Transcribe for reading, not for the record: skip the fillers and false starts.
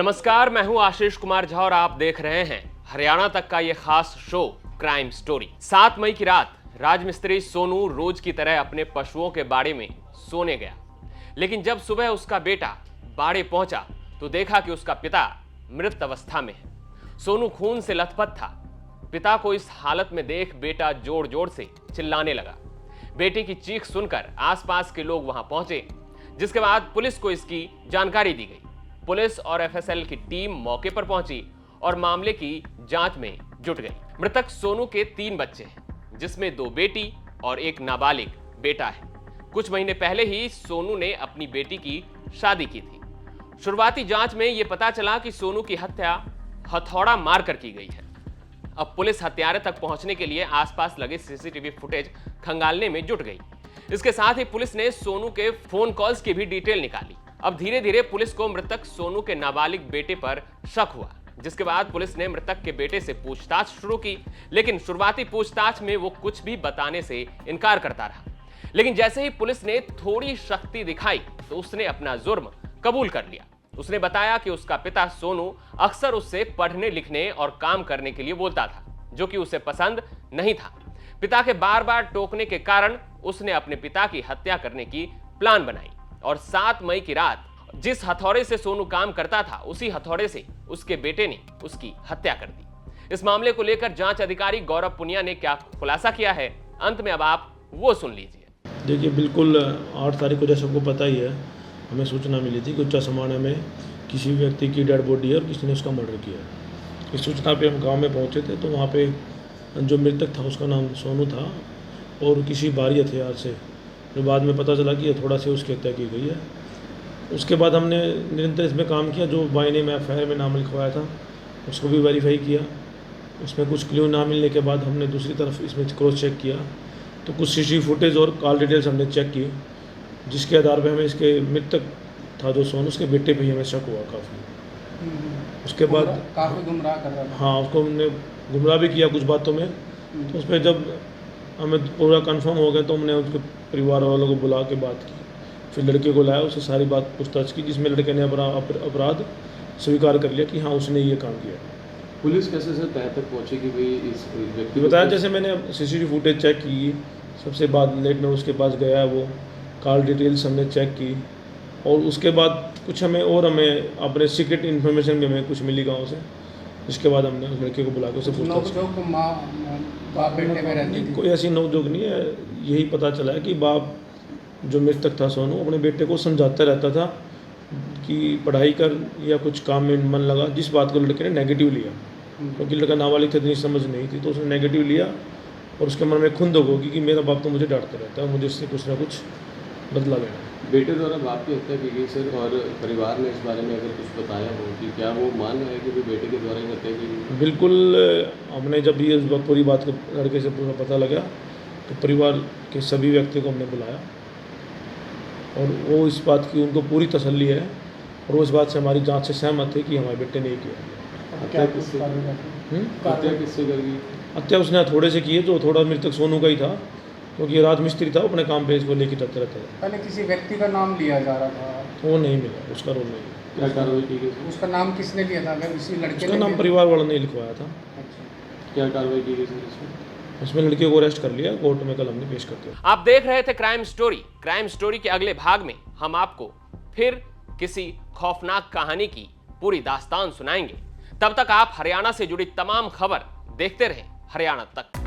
नमस्कार, मैं हूं आशीष कुमार झा और आप देख रहे हैं हरियाणा तक का ये खास शो क्राइम स्टोरी। 7 मई की रात राजमिस्त्री सोनू रोज की तरह अपने पशुओं के बाड़े में सोने गया, लेकिन जब सुबह उसका बेटा बाड़े पहुंचा तो देखा कि उसका पिता मृत अवस्था में है। सोनू खून से लथपथ था। पिता को इस हालत में देख बेटा जोर जोर से चिल्लाने लगा। बेटे की चीख सुनकर आसपास के लोग वहां पहुंचे, जिसके बाद पुलिस को इसकी जानकारी दी गई। पुलिस और एफएसएल की टीम मौके पर पहुंची और मामले की जांच में जुट गई। मृतक सोनू के 3 बच्चे हैं, जिसमें 2 बेटी और एक नाबालिग बेटा है। कुछ महीने पहले ही सोनू ने अपनी बेटी की शादी की थी। शुरुआती जांच में यह पता चला कि सोनू की हत्या हथौड़ा मारकर की गई है। अब पुलिस हत्यारे तक पहुंचने के लिए आसपास लगे सीसीटीवी फुटेज खंगालने में जुट गई। इसके साथ ही पुलिस ने सोनू के फोन कॉल्स की भी डिटेल निकाली। अब धीरे धीरे पुलिस को मृतक सोनू के नाबालिग बेटे पर शक हुआ, जिसके बाद पुलिस ने मृतक के बेटे से पूछताछ शुरू की, लेकिन शुरुआती पूछताछ में वो कुछ भी बताने से इनकार करता रहा। लेकिन जैसे ही पुलिस ने थोड़ी शक्ति दिखाई तो उसने अपना जुर्म कबूल कर लिया। उसने बताया कि उसका पिता सोनू अक्सर उससे पढ़ने लिखने और काम करने के लिए बोलता था, जो कि उसे पसंद नहीं था। पिता के बार बार टोकने के कारण उसने अपने पिता की हत्या करने की प्लान बनाई और 7 मई की रात जिस हथौड़े से सोनू काम करता था, उसी हथौड़े से उसके बेटे ने उसकी हत्या कर दी। इस मामले को लेकर जांच अधिकारी गौरव पुनिया ने क्या खुलासा किया है, अंत में अब आप वो सुन लीजिए। देखिए, बिल्कुल 8 तारीख को जैसे सबको पता ही है, हमें सूचना मिली थी कि उच्चा समाने में किसी व्यक्ति की डेड बॉडी है और किसी ने उसका मर्डर किया। इस सूचना पे हम गांव में पहुंचे थे, तो वहाँ पे जो मृतक था उसका नाम सोनू था और किसी बारी हथियार से, जो बाद में पता चला कि थोड़ा से उसकी हत्या की गई है। उसके बाद हमने निरंतर इसमें काम किया। जो बाई ने एफआईआर में नाम लिखवाया था उसको भी वेरीफाई किया। उसमें कुछ क्ल्यू ना मिलने के बाद हमने दूसरी तरफ इसमें क्रॉस चेक किया, तो कुछ सीसीटीवी फुटेज और कॉल डिटेल्स हमने चेक की, जिसके आधार पर हमें इसके मृतक था जो सोनू, उसके बेटे पे ही हमें शक हुआ काफ़ी। उसके बाद काफ़ी गुमराह कर रहा था। हाँ, उसको हमने गुमराह भी किया कुछ बातों में। तो उस पर जब हमें पूरा कंफर्म हो गया तो हमने उसके परिवार वालों को बुला के बात की। फिर लड़के को लाया, उससे सारी बात पूछताछ की, जिसमें लड़के ने अपराध स्वीकार कर लिया कि हाँ उसने ये काम किया। पुलिस कैसे से तह तक पहुंची कि भाई इस व्यक्ति बताया, जैसे मैंने सीसीटीवी फुटेज चेक की, सबसे बाद लेट में उसके पास गया, वो कॉल डिटेल्स हमने चेक की और उसके बाद कुछ हमें अपने सीक्रेट इन्फॉर्मेशन भी हमें कुछ मिली गाँव से, जिसके बाद हमने उस लड़के को बुला के उसे पूछताछ की। कोई ऐसी नोकझोंक नहीं है, यही पता चला है कि बाप जो मृतक था सोनू अपने बेटे को समझाता रहता था कि पढ़ाई कर या कुछ काम में मन लगा, जिस बात को लड़के ने नेगेटिव लिया, क्योंकि लड़का नाबालिग था, इतनी समझ नहीं थी, तो उसने नेगेटिव लिया और उसके मन में खुंदक होगी कि मेरा बाप तो मुझे डांटता रहता है, मुझे इससे कुछ ना कुछ बदला लेना। बेटे द्वारा बाप की हत्या की गई सर, और परिवार ने इस बारे में अगर कुछ बताया हो कि क्या वो मान रहे हैं कि वो बेटे के द्वारा ही हत्या की गई? बिल्कुल, हमने जब ये पूरी बात को लड़के से पूरा पता लगा तो परिवार के सभी व्यक्तियों को हमने बुलाया और वो इस बात की उनको पूरी तसल्ली है और वो इस बात से हमारी जांच से सहमत है कि हमारे बेटे ने ये किया। हत्या किससे करी? हत्या उसने हथौड़े से की है, जो थोड़ा मृतक सोनू का ही था, क्योंकि राजमिस्त्री था, अपने काम पे इसको लेके जाता रहता था। पहले किसी व्यक्ति का नाम लिया जा रहा था, वो नहीं मिला, उसका रोल नहीं। क्या कार्रवाई की गई? उसका नाम किसने लिया था? अगर इसी लड़के उसका नाम परिवार वालों ने लिखवाया था। अच्छा, क्या कार्रवाई की गई सर इसमें? उसमें लड़के को अरेस्ट कर लिया, कोर्ट में कल हमने पेश कर दिया। आप देख रहे थे क्राइम स्टोरी। क्राइम स्टोरी के अगले भाग में हम आपको फिर किसी खौफनाक कहानी की पूरी दास्तान सुनाएंगे। तब तक आप हरियाणा से जुड़ी तमाम खबर देखते रहें हरियाणा तक।